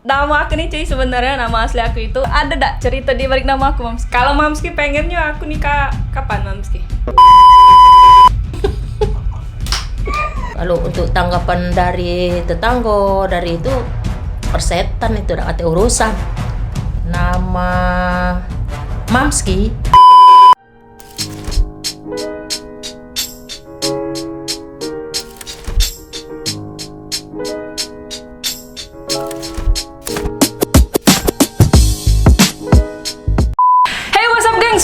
nama aku nih cuy, sebenarnya nama asli aku itu ada dak cerita di balik nama aku, Mams? Kalau Mamski pengennya aku nikah kapan, Mamski? Kalau untuk tanggapan dari tetangga dari itu persetan itu udah ada urusan. Nama Mamski.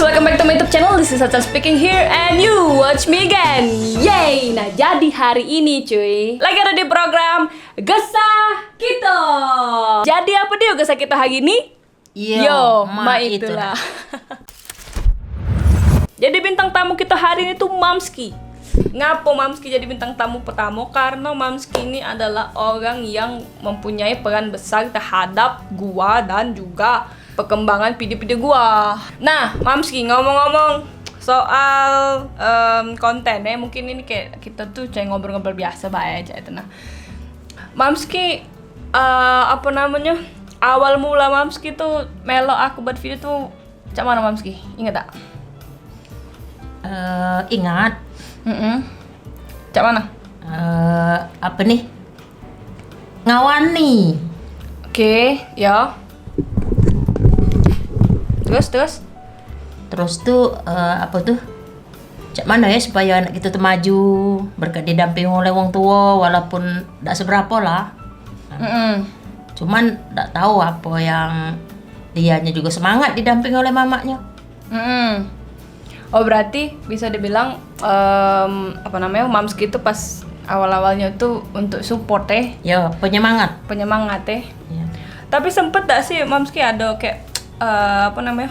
Welcome back to my YouTube channel. This is Hasan speaking here and you watch me again. Yay! Nah, jadi hari ini cuy, lagi ada di program Gesah Kita. Jadi apa dia Gesah Kita hari ini? Yo, ma itulah. Jadi bintang tamu kita hari ini tuh Mamski. Ngapo Mamski jadi bintang tamu pertama? Karena Mamski ini adalah orang yang mempunyai peran besar terhadap gua dan juga perkembangan video-video gua. Nah, Mamski ngomong-ngomong soal konten ya, mungkin ini kayak kita tuh kayak ngobrol-ngobrol biasa aja itu. Nah, Mamski apa namanya? Awal mula Mamski tuh melo aku buat video tuh cak mana Mamski? Ingat tak? Ingat. Cak mana? Apa nih? Ngawani. Oke, ya. Terus tuh apa tuh? Cak mana ya supaya anak kita tuh maju berkat didampingi oleh wong tua walaupun tidak seberapa lah. Cuman tidak tahu apa yang dianya juga semangat didampingi oleh mamanya. Oh berarti bisa dibilang apa namanya Mamski itu pas awal-awalnya tuh untuk support Ya penyemangat ya. Tapi sempet gak sih Mamski ada kayak apa namanya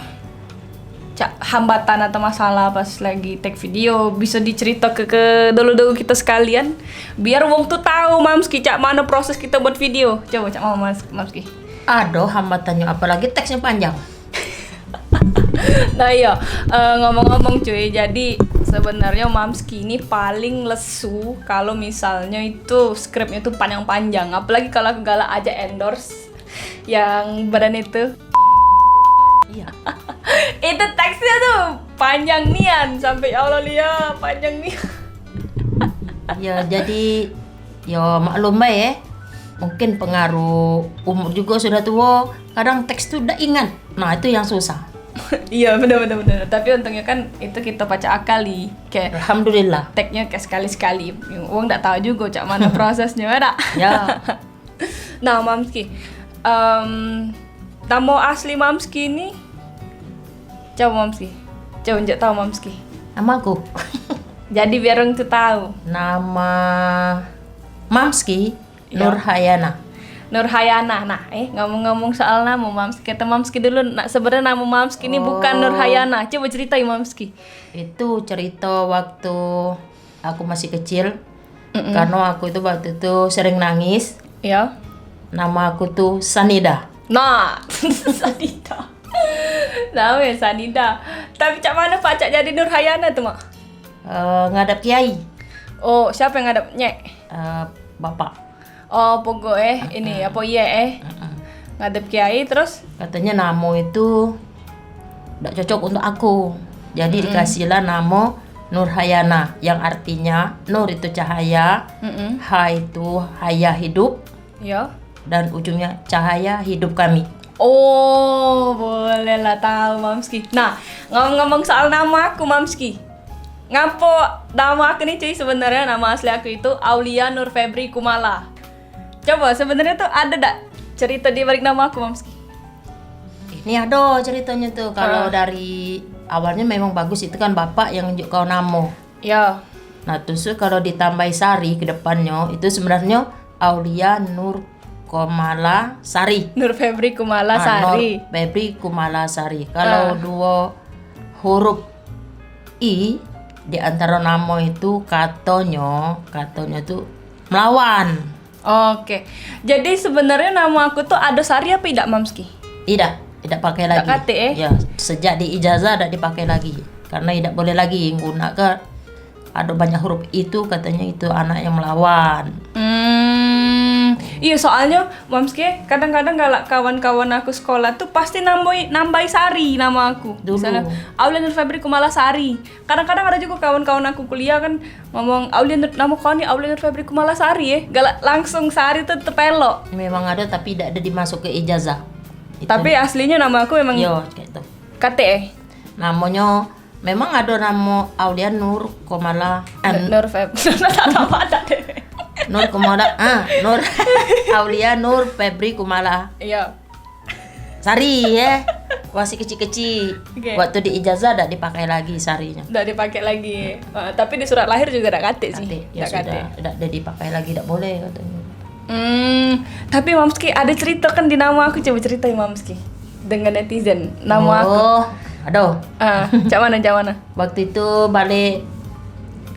hambatan atau masalah pas lagi take video, bisa dicerita ke dulu kita sekalian biar wong tuh tahu Mamski cak mana proses kita buat video. Coba cak mau Mamski. Aduh hambatannya apalagi teksnya panjang. Nah iya, ngomong-ngomong cuy, jadi sebenarnya Mamski ini paling lesu kalau misalnya itu skripnya tuh panjang-panjang, apalagi kalau aku galak aja endorse yang badan itu. Iya. Itu teksnya tuh panjang nian sampai ya Allah Lia panjang nih. Ya jadi ya maklum ya. Mungkin pengaruh umur juga sudah tua, kadang teks tuh udah ingat. Nah, itu yang susah. Iya benar. Tapi untungnya kan itu kita baca akali. Kayak alhamdulillah. Teknya kayak sekali-sekali. Wong enggak tahu juga cak mana prosesnya ada. Ya. Nah, Mamski. Nama asli Mamski ini coba Mamski. Coba njak tahu Mamski. Namaku. Jadi biar orang tuh tahu. Nama Mamski Ya. Nurhayana. Nurhayana. Nah, ngomong-ngomong soal nama Mamski, kata Mamski dulu. Nah, sebenarnya nama Mamski ini bukan Nurhayana. Coba ceritain Mamski. Itu cerita waktu aku masih kecil. Karena aku itu waktu itu sering nangis. Ya. Nama aku tuh Sanida. Nah, Sanida. Namanya Sanida. Tapi cak mana Pak cak jadi Nurhayana tuh, Mak? Ngadap kiai. Oh, siapa yang ngadap? Nyek? Bapak. Oh, pokoknya ini apa iya ngadep kiai terus Katanya nama itu tidak cocok untuk aku. Jadi dikasihlah nama Nurhayana yang artinya Nur itu cahaya, Ha itu haya hidup, ya. Dan ujungnya cahaya hidup kami. Oh, boleh lah tahu Mamski. Nah, ngomong-ngomong soal nama aku Mamski. Ngapo nama aku nih cuy, sebenarnya nama asli aku itu Aulia Nur Febri Kumala. Coba sebenarnya tuh ada dak cerita di balik nama aku Mamski? Ini ada ceritanya tuh. Kalau dari awalnya memang bagus itu kan bapak yang nunjuk kau nama. Ya. Nah terus kalau ditambahi Sari ke depannya itu sebenarnya Aulia Nur Kumala Sari. Nur Febri Kumala Sari. Nur Febri Kumala Sari. Kalau dua huruf I di antara nama itu katanya tuh melawan. Oke. Jadi sebenarnya nama aku tuh ada Sari apa tidak Mamski? Tidak pakai lagi. Tak kate, Ya, sejak di ijazah tidak dipakai lagi. Karena tidak boleh lagi gunakan ada banyak huruf itu katanya itu anak yang melawan. Iya, soalnya Mamski kadang-kadang kalau kawan-kawan aku sekolah tuh pasti nambahi Sari nama aku. Dulu. Misalnya Aulia Nur Febri Kumala Sari. Kadang-kadang ada juga kawan-kawan aku kuliah kan ngomong nama kau nih Aulia Nur Febri Kumala Sari ya. Galak langsung Sari tuh tepelok. Memang ada tapi tidak ada dimasuk ke ijazah. Itu. Tapi aslinya nama aku emang Yo, kayak itu. KT. Namanya memang ada nama Aulia Nur Kumala Nur Febri. Tak tahu ada deh. Nur Kumala, Nur Aulia Nur Febri Kumala Iya. Sari ya, masih kecil-kecil. Oke. Waktu di ijazah tidak dipakai lagi Sarinya. Udah dipakai lagi. Tapi di surat lahir juga ada KT sih. Kate, ya Nggak KT. sudah, tidak dipakai lagi, tidak boleh katanya. Tapi Mamski ada cerita kan di nama aku, coba ceritain Mamski dengan netizen nama aku. Oh, aduh. Cak mana? Waktu itu balik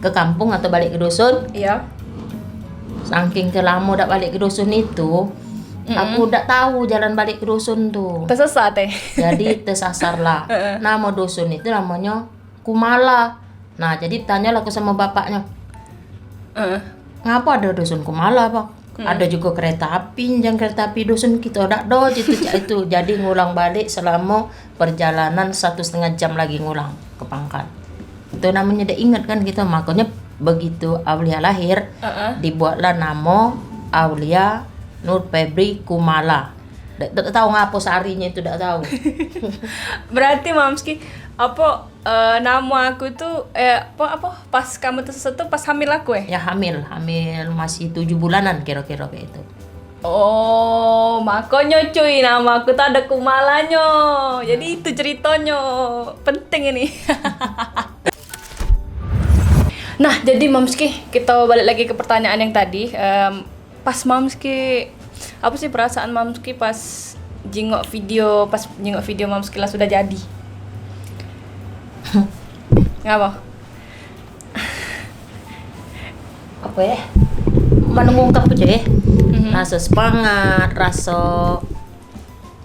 ke kampung atau balik ke dusun, Iya. saking kelama udah balik ke dusun itu, aku udah tahu jalan balik ke dusun tuh. Tersesat ya. Jadi tersasarlah. Nama dusun itu namanya Kumala. Nah, jadi tanyalah aku sama bapaknya, ngapa ada dusun Kumala, Pak? Ada juga kereta api, jangan kereta api dusun kita ada gitu itu. Jadi ngulang balik selama perjalanan 1,5 jam lagi ngulang ke Pangkal. Itu namanya udah ingat kan kita, makanya begitu Aulia lahir dibuatlah nama Aulia Nur Febri Kumala. Tidak tahu ngapa Sarinya itu, tidak tahu. Berarti Mamski nama aku tuh pas kamu tersesat tuh pas hamil aku ya? Ya hamil masih 7 bulanan kira-kira kayak itu. Oh, makanya cuy nama aku tuh ada Kumalanya. Jadi itu ceritanya. Penting ini. Nah, jadi Mamski, kita balik lagi ke pertanyaan yang tadi. Pas Mamski, apa sih perasaan Mamski pas jengok video Mamski lah sudah jadi? Ngapa? Apa ya? Menungkap aja ya. Rasa semangat, rasa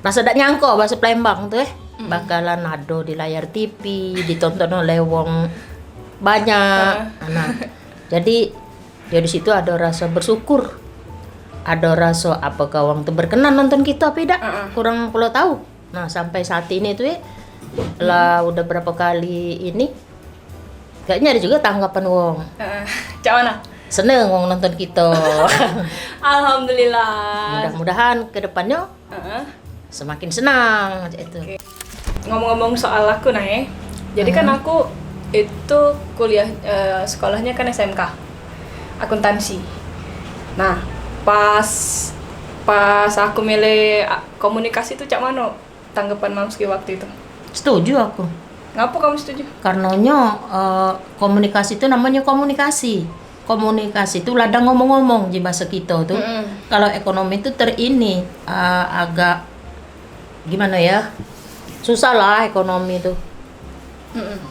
tak nyangka bahasa Palembang tuh ya. Bakalan ada di layar TV, ditonton oleh wong banyak. Nah, jadi di situ ada rasa bersyukur. Ada rasa apakah wong tuh berkenan nonton kita apa tidak? Kurang perlu tahu. Nah, sampai saat ini tuh ya lah udah berapa kali ini kayaknya ada juga tanggapan wong. Cak mana? Seneng wong nonton kita. Alhamdulillah. Mudah-mudahan ke depannya semakin senang itu. Okay. Ngomong-ngomong soal aku nah ya. Jadi kan aku itu kuliah sekolahnya kan SMK akuntansi. Nah, pas aku milih komunikasi itu cak mana tanggapan Mamski waktu itu? Setuju aku. Ngapa kamu setuju? Karenanya komunikasi itu namanya komunikasi. Komunikasi itu ladang ngomong-ngomong di bahasa kita tuh. Kalau ekonomi itu agak gimana ya? Susah lah ekonomi itu.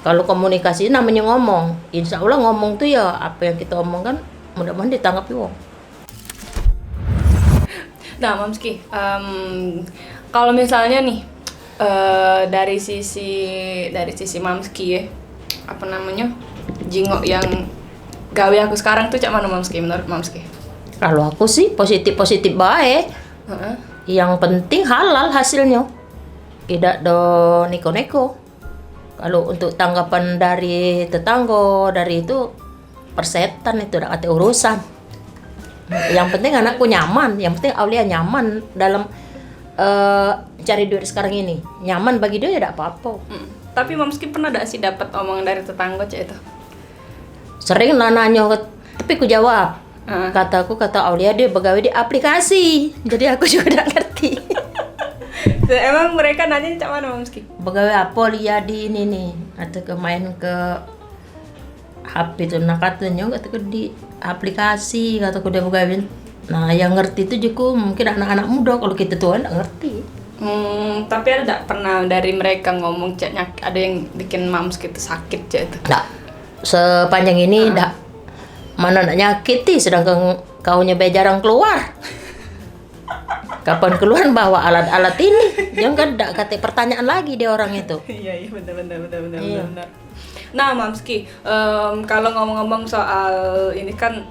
Kalau komunikasi namanya ngomong. Insya Allah ngomong tuh ya apa yang kita omongkan mudah-mudahan ditanggapi wong. Nah, Mamski, kalau misalnya nih dari sisi Mamski ya, apa namanya, jingok yang gawe aku sekarang tuh cak mana Mamski menurut Mamski? Kalau aku sih positif baik. Yang penting halal hasilnya, tidak do neko-neko. Kalau untuk tanggapan dari tetangga dari itu persetan itu udah kata urusan. Yang penting anakku nyaman, yang penting Aulia nyaman dalam cari duit sekarang ini, nyaman bagi dia ya tidak apa-apa. Tapi Mamski pernah gak sih dapat omongan dari tetangga cak itu? Sering lah nanya, tapi ku jawab. Kata Aulia dia begawe di aplikasi, jadi aku juga tidak ngerti. Emang mereka nanya cak mana Mamski? Begawe apa lihat di ini nih, atau ke main ke HP tuh, nah katanya kataku di aplikasi, kataku dia begawe. Nah yang ngerti itu juga mungkin anak-anak muda, kalau kita tua nggak ngerti. Tapi ada tak pernah dari mereka ngomong cak ada yang bikin Mamski itu sakit cak itu? Nggak, sepanjang ini nggak. Mana nak nyakiti, sedangkan kaunya jarang keluar. Kapan keluar bawa alat-alat ini? Jangan kan kata pertanyaan lagi dia orang itu. Iya benar. Nah Mamski, kalau ngomong-ngomong soal ini kan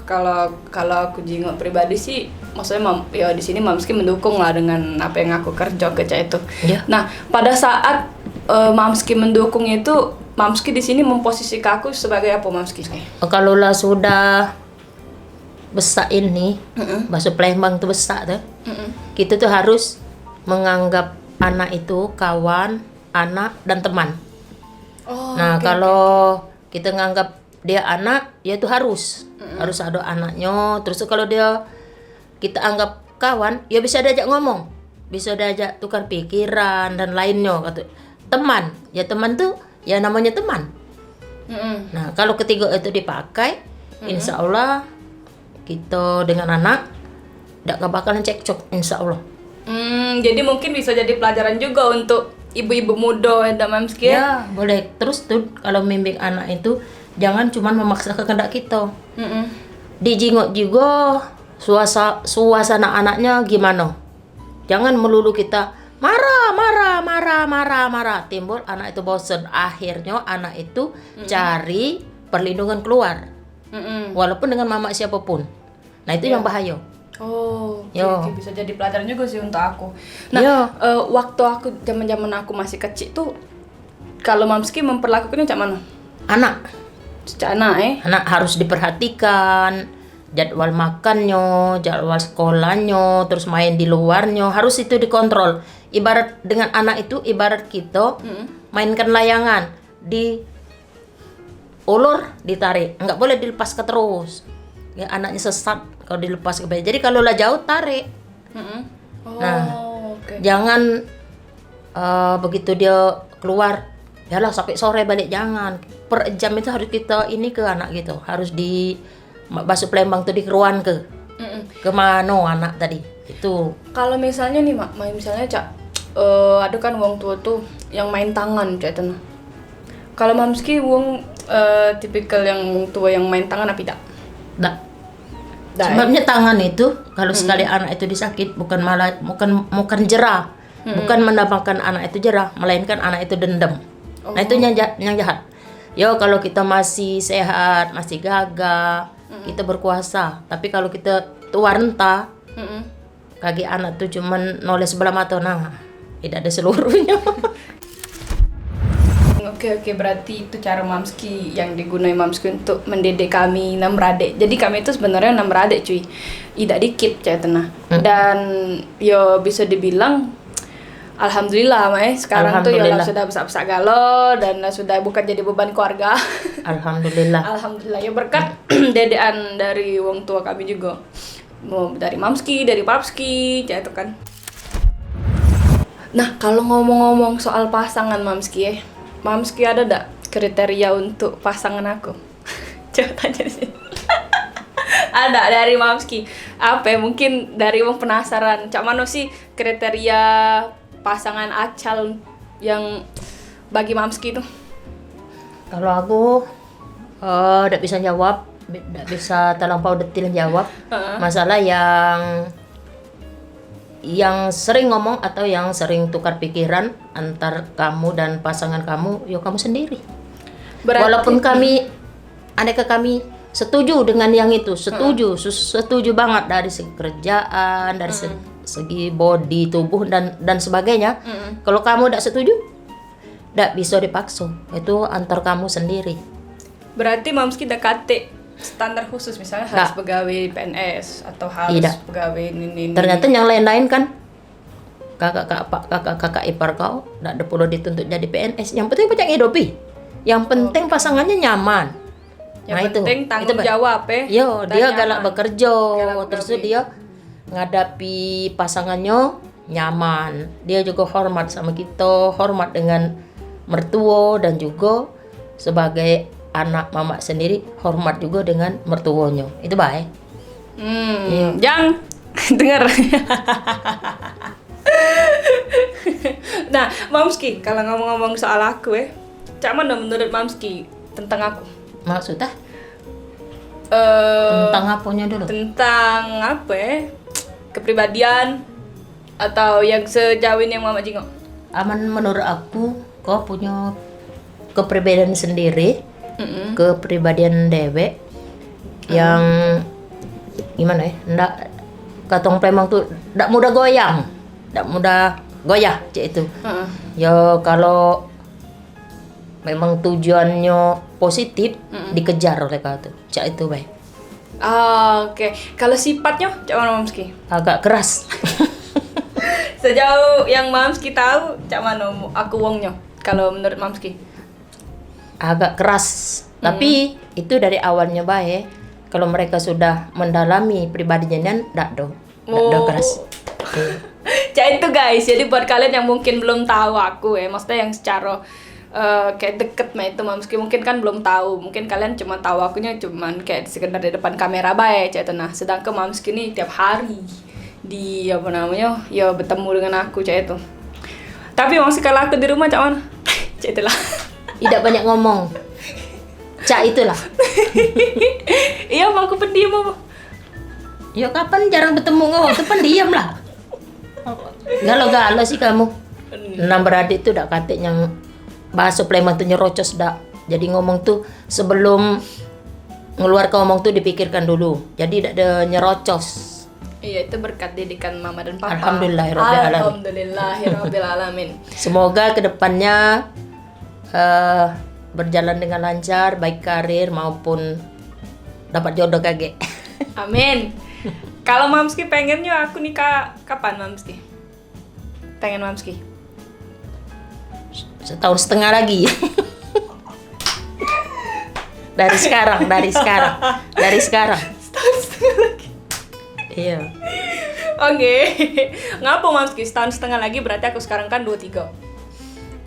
kalau aku jingok pribadi sih, maksudnya ya di sini Mamski mendukung lah dengan apa yang aku kerja itu. Iya. Nah, pada saat Mamski mendukung itu, Mamski di sini memposisikan aku sebagai apa Mamski? Kalau lah sudah besar ini, bahasa Palembang tuh besar tuh, kita tuh harus menganggap anak itu kawan, anak dan teman. Nah, kalau kita nganggap dia anak, ya itu harus ada anaknya. Terus kalau kita anggap kawan, ya bisa diajak ngomong, bisa diajak tukar pikiran dan lainnya. Teman, ya teman tuh ya namanya teman. Nah, kalau ketiga itu dipakai, insya Allah kita dengan anak tidak bakalan cekcok, insya Allah. Jadi mungkin bisa jadi pelajaran juga untuk ibu-ibu muda dan Mamski ya? Ya, boleh. Terus tuh kalau membimbing anak itu jangan cuma memaksa kehendak kita. Dijingok juga suasana anaknya gimana. Jangan melulu kita marah. Timbul anak itu bosan. Akhirnya anak itu cari perlindungan keluar. Walaupun dengan mama siapapun. Nah, itu yang bahaya. Oke, bisa jadi pelajaran juga sih untuk aku. Nah, waktu aku zaman aku masih kecil tuh, kalau Mamski memperlakukannya macam mana? Anak harus diperhatikan, jadwal makannya, jadwal sekolahnya, terus main di luarnya, harus itu dikontrol. Ibarat dengan anak itu, ibarat kita mainkan layangan, diulur, ditarik, nggak boleh dilepas ke terus. Ya, anaknya sesat kalau dilepas ke bawah. Jadi kalau lah jauh tarik. Jangan begitu dia keluar, yalah sampai sore balik, jangan. Per jam itu harus kita ini ke anak gitu. Harus di bahasa Palembang tuh dikeruan ke mana anak tadi. Itu. Kalau misalnya nih Mak, misalnya Cak, ada kan wong tua tuh yang main tangan Cak itu. Kalau Mamski wong tipikal yang wong tua yang main tangan apa tidak? Sebabnya tangan itu kalau sekali anak itu disakit bukan jerah, bukan mendapatkan anak itu jerah, melainkan anak itu dendam. Nah, itu yang jahat. Yo, kalau kita masih sehat, masih gagah, kita berkuasa. Tapi kalau kita tua renta, kaki anak tuh cuman noleh sebelah mata, nah tidak ada seluruhnya. Oke, berarti itu cara Mamski yang digunakan Mamski untuk mendidik kami 6 beradik. Jadi kami itu sebenarnya 6 beradik cuy, tidak dikit tenah. Dan yo bisa dibilang alhamdulillah sekarang tuh ya sudah besar-besar galau dan sudah bukan jadi beban keluarga. Alhamdulillah ya berkat dedean dari wong tua kami juga, mau dari Mamski, dari Papski itu kan. Nah, kalau ngomong-ngomong soal pasangan Mamski Mamski ada nggak kriteria untuk pasangan aku? Coba tanya sih. Ada dari Mamski. Apa mungkin dari wong penasaran. Cak mana sih kriteria pasangan acal yang bagi Mamski itu? Kalau aku tidak bisa jawab, tidak bisa terlampau detail jawab. Masalah yang sering ngomong atau yang sering tukar pikiran antar kamu dan pasangan kamu, ya kamu sendiri. Berarti, walaupun kami setuju dengan yang itu, setuju banget dari segi kerjaan, dari segi body, tubuh dan sebagainya. Kalau kamu tidak setuju, tidak bisa dipaksa. Itu antar kamu sendiri. Berarti Mamski dekati standar khusus, misalnya harus pegawai PNS atau harus pegawai ini. Ternyata yang lain-lain kan kakak ipar kau tidak perlu dituntut jadi PNS. Yang penting punya hidupi. Yang penting pasangannya nyaman. Yang penting tanggung jawab Yo, dia galak bekerja, terus dia ngadapi pasangannya nyaman. Dia juga hormat sama kita, hormat dengan mertua dan juga sebagai anak mama sendiri hormat juga dengan mertuanya. Itu baik. Jang dengar. Nah, Mamski, kalau ngomong-ngomong soal aku cak mana menurut Mamski tentang aku? Maksudnya? Tentang apanya dulu? Tentang apa kepribadian atau yang sejauh ini yang Mama jingok? Aman menurut aku, kau punya kepribadian sendiri. Kepribadian dewek yang gimana ya? Ndak katong Palembang tuh ndak mudah goyang. Ndak mudah goyah cek itu. Ya kalau memang tujuannya positif dikejar oleh kau tuh. Cak itu baik. Oke. Kalau sifatnya cak mana Mamski? Agak keras. Sejauh yang Mamski tahu, cak mana aku wongnya? Kalau menurut Mamski? Agak keras. Tapi itu dari awalnya baik. Kalau mereka sudah mendalami pribadinya ndak dong. Ndak keras. Cak itu guys. Jadi buat kalian yang mungkin belum tahu aku maksudnya yang secara kayak deket mah itu Mamski mungkin kan belum tahu, mungkin kalian cuma tahu akunya cuman kayak sekedar di depan kamera baik cak itu. Nah sedangkan Mamski ini tiap hari di apa namanya ya bertemu dengan aku cak itu. Tapi Mamski kalau aku di rumah cak mana? Cak itulah. Tidak banyak ngomong. Cak itulah. Iya mau aku pendiam apa? Ya kapan jarang bertemu ngomong tuh pendiam lah. Galau-galau sih kamu. 6 beradik tuh dak katik yang bahasa Palembang tuh nyerocos dak. Jadi ngomong tuh sebelum ngeluar ke ngomong tuh dipikirkan dulu. Jadi dak ada nyerocos. Iya itu berkat didikan mama dan papa. Alhamdulillahirabbil alamin. Semoga kedepannya berjalan dengan lancar, baik karir maupun dapat jodoh kage. Amin. Kalau Mamski pengennya aku nikah kapan Mamski? Pengen Mamski? Setahun setengah lagi. dari sekarang. Setahun setengah lagi. Iya. Oke. Ngapa Mamski setahun setengah lagi berarti aku sekarang kan 23.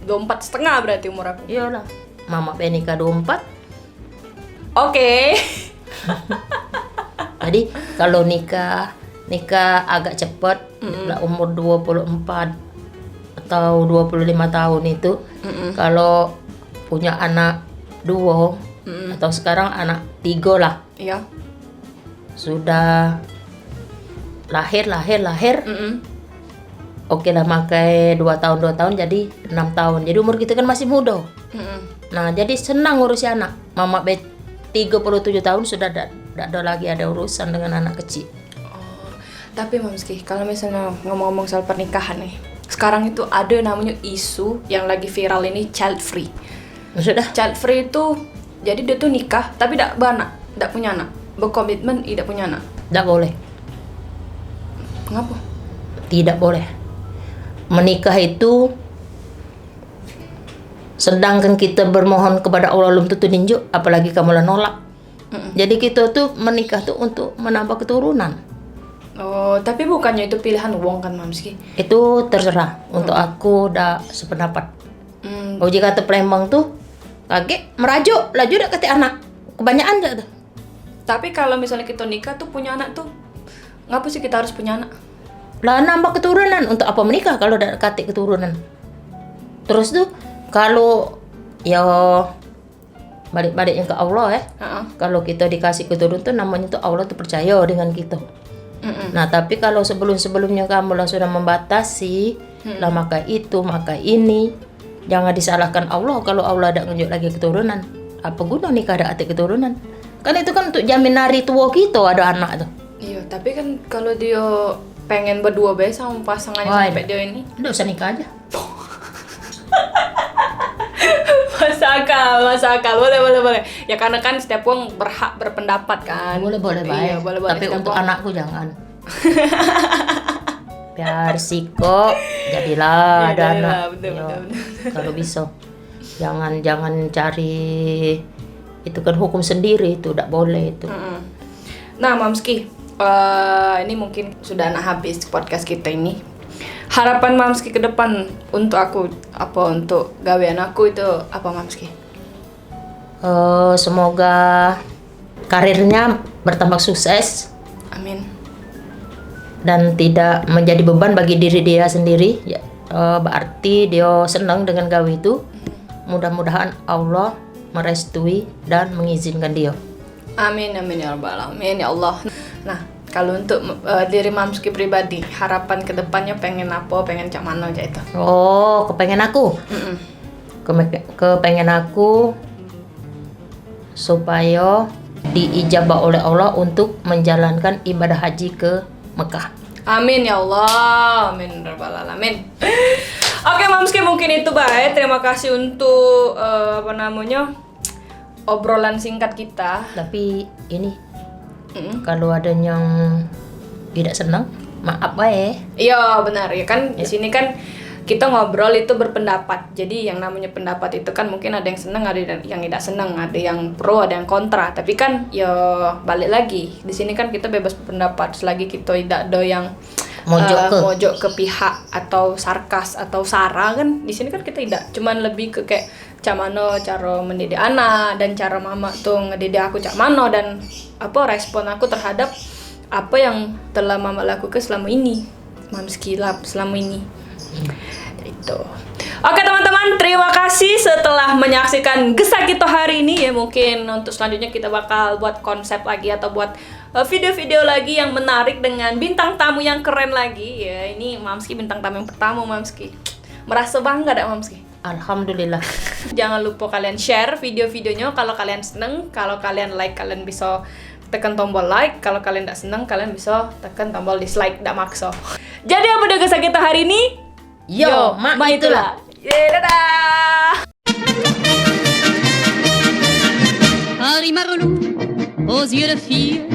24 setengah berarti umur aku. Iyalah. Mama pengen nikah 24. Oke. Jadi kalau nikah agak cepat, lah umur 24 atau 25 tahun itu, kalau punya anak 2 atau sekarang anak 3 lah. Iya. Sudah lahir. Oke lah makai 2 tahun jadi 6 tahun. Jadi umur kita kan masih muda. Nah, jadi senang ngurusi anak. Mama 37 tahun sudah ada lagi ada urusan dengan anak kecil. Oh, tapi Mamski, kalau misalnya ngomong-ngomong soal pernikahan nih, sekarang itu ada namanya isu yang lagi viral ini child free. Sudah? Child free itu jadi dia tuh nikah tapi tidak beranak, tidak punya anak, berkomitmen tidak punya anak. Tidak boleh. Kenapa? Tidak boleh. Menikah itu sedangkan kita bermohon kepada Allah belum tentu ninjuk, apalagi kamu lah nolak. Jadi kita tuh menikah tuh untuk menambah keturunan. Oh, tapi bukannya itu pilihan wong kan Mamski? Itu terserah. Untuk aku udah sependapat. Oh jika kata Palembang tuh kaget merajuk, laju udah kata anak. Kebanyakan aja tuh. Tapi kalau misalnya kita nikah tuh punya anak tuh, ngapa sih kita harus punya anak? Lah nambah keturunan. Untuk apa menikah kalau udah kata keturunan? Terus tuh kalau ya balik-baliknya ke Allah ya. Kalau kita dikasih keturunan tuh namanya tuh Allah tuh percaya dengan kita. Nah tapi kalau sebelum-sebelumnya kamu lah sudah membatasi lah maka itu maka ini, jangan disalahkan Allah kalau Allah ada nunjuk lagi keturunan. Apa guna nikah ada arti keturunan? Kan itu kan untuk jamin hari tua kita ada anak tuh. Iya tapi kan kalau dia pengen berdua be sama pasangannya sampai dia ini, udah usah nikah aja. Masa akal, boleh. Ya karena kan setiap orang berhak berpendapat kan. Boleh baik. Iya, boleh. Tapi untuk anakku jangan. Biar siko jadilah ada anak. Betul. Kalau bisa. Jangan cari itu kan hukum sendiri itu tidak boleh itu. Nah, Mamski, ini mungkin sudah habis podcast kita ini. Harapan Mamski ke depan untuk aku untuk gawean aku itu apa Mamski? Semoga karirnya bertambah sukses. Amin. Dan tidak menjadi beban bagi diri dia sendiri. Ya, berarti dia senang dengan gawe itu. Mudah-mudahan Allah merestui dan mengizinkan dia. Amin ya rabbal alamin ya Allah. Nah, kalau untuk diri Mamski pribadi, harapan kedepannya pengen apa, pengen cak mana aja itu? Oh, kepengen aku? Kepengen aku supaya diijabah oleh Allah untuk menjalankan ibadah haji ke Mekah. Amin ya Allah, amin rabbal alamin. Oke Mamski, mungkin itu baik. Terima kasih untuk obrolan singkat kita. Tapi ini kalau ada yang tidak senang, maaf bae. Iya benar ya kan, di sini kan kita ngobrol itu berpendapat. Jadi yang namanya pendapat itu kan mungkin ada yang senang, ada yang tidak senang, ada yang pro, ada yang kontra. Tapi kan ya balik lagi, di sini kan kita bebas berpendapat selagi kita tidak ada yang mojok ke pihak atau sarkas atau sara kan. Di sini kan kita tidak, cuman lebih ke kayak camano cara mendidik anak dan cara mama tuh ngedidik aku cak mano dan apa respon aku terhadap apa yang telah mama lakukan selama ini, Mamski selama ini. Itu. Oke teman-teman, terima kasih setelah menyaksikan Gesah Kita hari ini ya. Mungkin untuk selanjutnya kita bakal buat konsep lagi atau buat video-video lagi yang menarik dengan bintang tamu yang keren lagi ya. Ini Mamski bintang tamu yang pertama Mamski. Merasa bangga dak Mamski? Alhamdulillah. Jangan lupa kalian share video-videonya kalau kalian seneng, kalau kalian like kalian bisa tekan tombol like, kalau kalian tidak seneng kalian bisa tekan tombol dislike, tidak maksa. Jadi apa udah Gesah Kita hari ini? Yo, mak itulah. Dadah. Harry Marlou, aux yeux de fille,